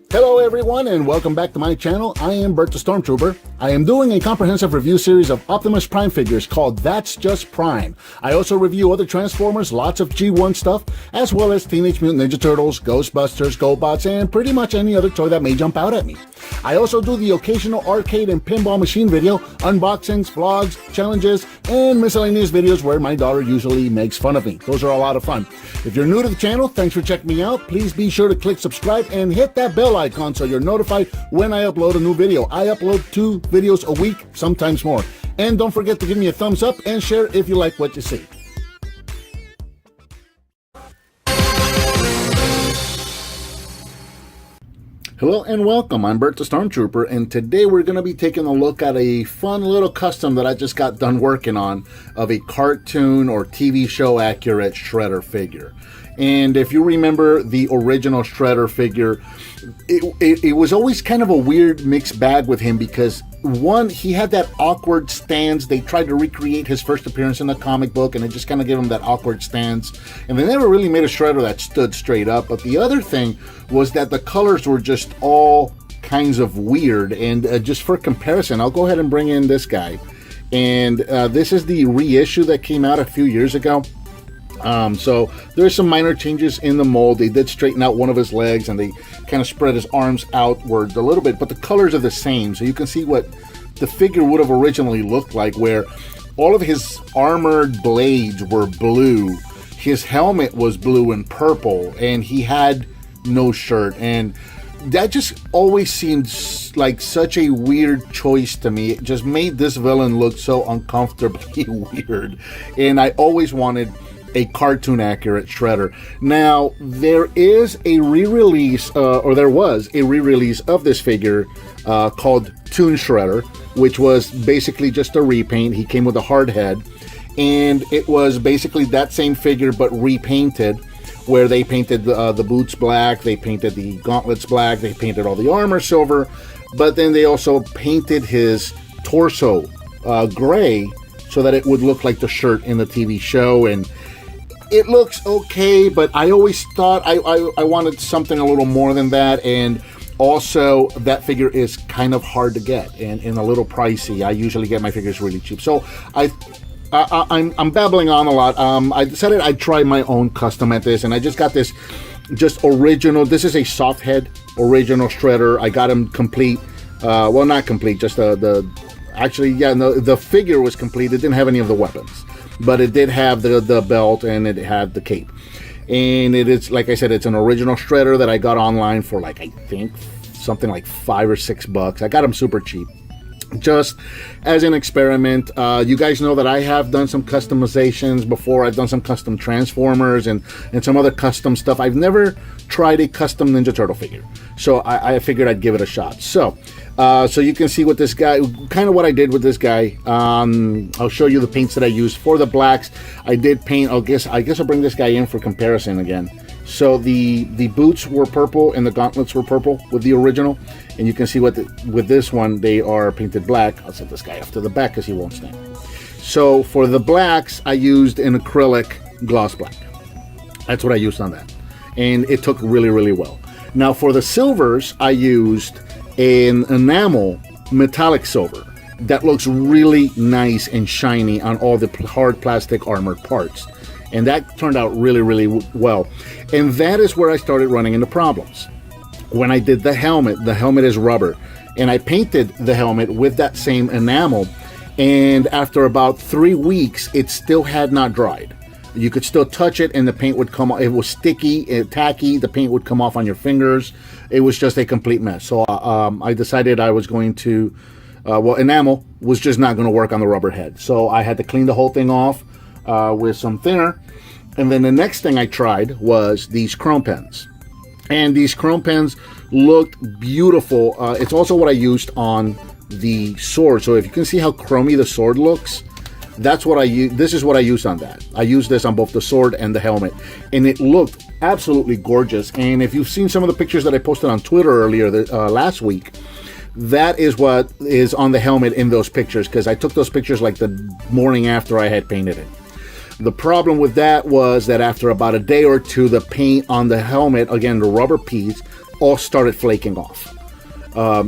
Hello everyone and welcome back to my channel. I am Bert the Stormtrooper. I am doing a comprehensive review series of Optimus Prime figures called That's Just Prime. I also review other Transformers, lots of G1 stuff, as well as Teenage Mutant Ninja Turtles, Ghostbusters, GoBots, and pretty much any other toy that may jump out at me. I also do the occasional arcade and pinball machine video, unboxings, vlogs, challenges, and miscellaneous videos where my daughter usually makes fun of me. Those are a lot of fun. If you're new to the channel, thanks for checking me out. Please be sure to click subscribe and hit that bell icon so you're notified when I upload a new video. I upload 2 videos a week, sometimes more. And don't forget to give me a thumbs up and share if you like what you see. Hello and welcome, I'm Bert the Stormtrooper, and today we're going to be taking a look at a fun little custom that I just got done working on of a cartoon or TV show accurate Shredder figure. And if you remember the original Shredder figure, it was always kind of a weird mixed bag with him because one, he had that awkward stance. They tried to recreate his first appearance in the comic book and it just kind of gave him that awkward stance. And they never really made a Shredder that stood straight up. But the other thing was that the colors were just all kinds of weird. And just for comparison, I'll go ahead and bring in this guy. And this is the reissue that came out a few years ago. So there's some minor changes in the mold. They did straighten out one of his legs and they kind of spread his arms outwards a little bit, but the colors are the same. So you can see what the figure would have originally looked like, where all of his armored blades were blue, his helmet was blue and purple, and he had no shirt. And that just always seemed like such a weird choice to me. It just made this villain look so uncomfortably weird. And I always wanted a cartoon accurate Shredder. Now there is a re-release, or there was a re-release of this figure called Toon Shredder, which was basically just a repaint. He came with a hard head, and it was basically that same figure but repainted, where they painted the boots black, they painted the gauntlets black, they painted all the armor silver, but then they also painted his torso gray so that it would look like the shirt in the TV show. And it looks okay, but I always thought I wanted something a little more than that. And also, that figure is kind of hard to get and a little pricey. I usually get my figures really cheap. So I'm babbling on a lot. I decided I'd try my own custom at this, and I just got this just original. This is a soft head original Shredder. I got him complete. Well, not complete, just actually, yeah, no, the figure was complete. It didn't have any of the weapons, but it did have the belt and it had the cape. And it is, like I said, it's an original Shredder that I got online for, like, I think something like $5 or $6. I got them super cheap, just as an experiment. You guys know that I have done some customizations before. I've done some custom Transformers and some other custom stuff. I've never tried a custom Ninja Turtle figure, so I figured I'd give it a shot. So you can see what this guy, kind of what I did with this guy. I'll show you the paints that I used for the blacks. I did paint, I guess I'll bring this guy in for comparison again. So the boots were purple and the gauntlets were purple with the original. And you can see with this one, they are painted black. I'll set this guy off to the back because he won't stand. So for the blacks, I used an acrylic gloss black. That's what I used on that. And it took really, really well. Now for the silvers, I used an enamel metallic silver that looks really nice and shiny on all the hard plastic armored parts. And that turned out really, really well. And that is where I started running into problems. When I did the helmet is rubber. And I painted the helmet with that same enamel. And after about 3 weeks, it still had not dried. You could still touch it and the paint would come off. It was sticky, tacky. The paint would come off on your fingers. It was just a complete mess. So I decided I was going to, enamel was just not going to work on the rubber head. So I had to clean the whole thing off with some thinner. And then the next thing I tried was these chrome pens. And these chrome pens looked beautiful. It's also what I used on the sword. So if you can see how chromy the sword looks, that's what I use. This is what I used on that. I used this on both the sword and the helmet, and it looked absolutely gorgeous. And if you've seen some of the pictures that I posted on Twitter earlier last week, that is what is on the helmet in those pictures, because I took those pictures like the morning after I had painted it. The problem with that was that after about a day or two, the paint on the helmet, again, the rubber piece, all started flaking off.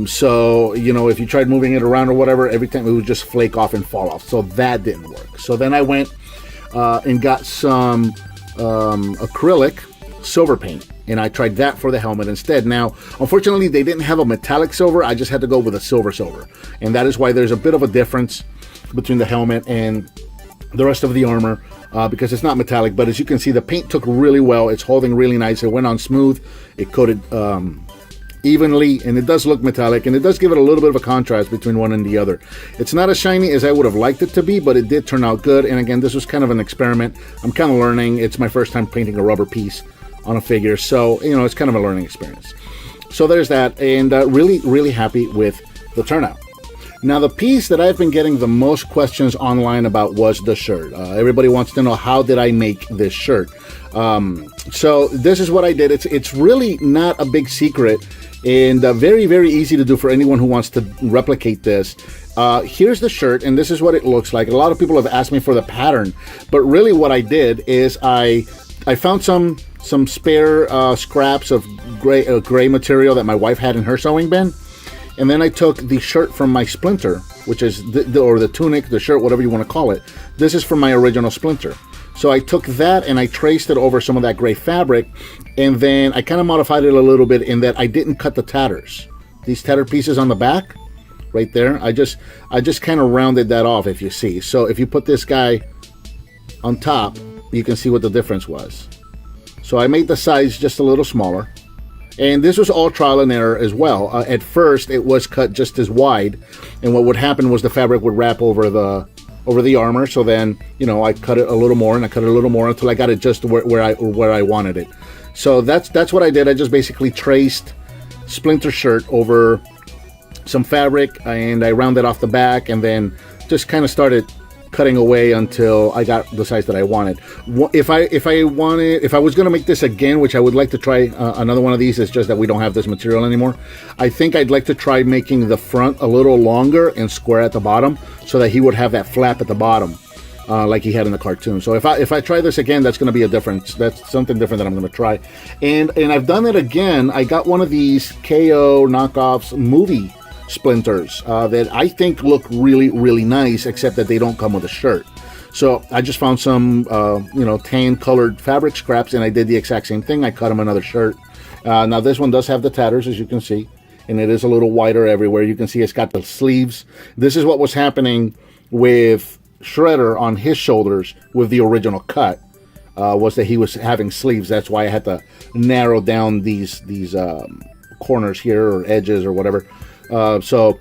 So, you know, if you tried moving it around or whatever, every time it would just flake off and fall off. So that didn't work. So then I went and got some acrylic silver paint, and I tried that for the helmet instead. Now, unfortunately, they didn't have a metallic silver. I just had to go with a silver, and that is why there's a bit of a difference between the helmet and the rest of the armor, because it's not metallic. But as you can see, the paint took really well. It's holding really nice. It went on smooth. It coated evenly, and it does look metallic, and it does give it a little bit of a contrast between one and the other. It's not as shiny as I would have liked it to be, but it did turn out good. And again, this was kind of an experiment. I'm kind of learning. It's my first time painting a rubber piece on a figure, so you know, it's kind of a learning experience. So there's that, and really happy with the turnout. Now, the piece that I've been getting the most questions online about was the shirt. Everybody wants to know, how did I make this shirt? So this is what I did. It's really not a big secret, and very easy to do for anyone who wants to replicate this. Here's the shirt, and this is what it looks like. A lot of people have asked me for the pattern, but really what I did is I found some spare scraps of gray material that my wife had in her sewing bin. And then I took the shirt from my Splinter, which is the tunic, the shirt, whatever you want to call it. This is from my original Splinter. So I took that and I traced it over some of that gray fabric, and then I kind of modified it a little bit in that I didn't cut the tatters. These tattered pieces on the back, right there, I just kind of rounded that off, if you see. So if you put this guy on top, you can see what the difference was. So I made the size just a little smaller. And this was all trial and error as well. At first, it was cut just as wide, and what would happen was the fabric would wrap over the armor. So then, you know, I cut it a little more, and I cut it a little more until I got it just where I wanted it. So that's what I did. I just basically traced Splinter shirt over some fabric, and I rounded off the back, and then just kind of started cutting away until I got the size that I wanted. If I was going to make this again, which I would like to try another one of these, it's just that we don't have this material anymore. I think I'd like to try making the front a little longer and square at the bottom, so that he would have that flap at the bottom, like he had in the cartoon. So if I try this again, that's going to be a difference. That's something different that I'm going to try. And I've done it again. I got one of these KO knockoffs movie Splinters that I think look really nice, except that they don't come with a shirt. So I just found some tan colored fabric scraps, and I did the exact same thing. I cut him another shirt. Now this one does have the tatters, as you can see, and it is a little wider everywhere. You can see it's got the sleeves. This is what was happening with Shredder on his shoulders with the original cut, was that he was having sleeves. That's why I had to narrow down these corners here, or edges, or whatever. So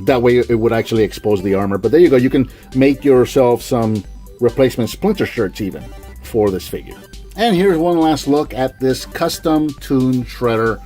that way it would actually expose the armor. But there you go. You can make yourself some replacement Splinter shirts even for this figure. And here's one last look at this custom Toon Shredder.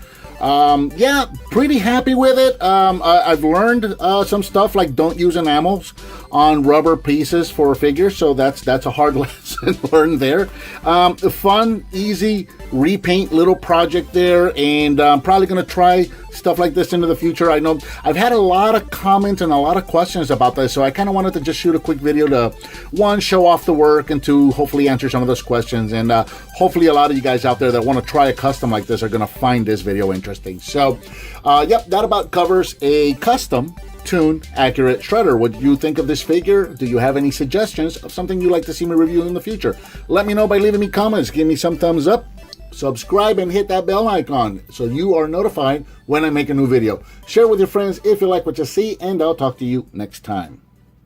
Yeah, pretty happy with it. I've learned some stuff, like don't use enamels on rubber pieces for a figure, so that's a hard lesson learned there. Fun, easy repaint little project there, and I'm probably going to try stuff like this into the future. I know I've had a lot of comments and a lot of questions about this, so I kind of wanted to just shoot a quick video to, one, show off the work, and two, hopefully answer some of those questions. And hopefully a lot of you guys out there that want to try a custom like this are going to find this video interesting. So yep, that about covers a custom Toon accurate Shredder. What do you think of this figure? Do you have any suggestions of something you'd like to see me review in the future? Let me know by leaving me comments. Give me some thumbs up, subscribe, and hit that bell icon so you are notified when I make a new video. Share with your friends if you like what you see, and I'll talk to you next time.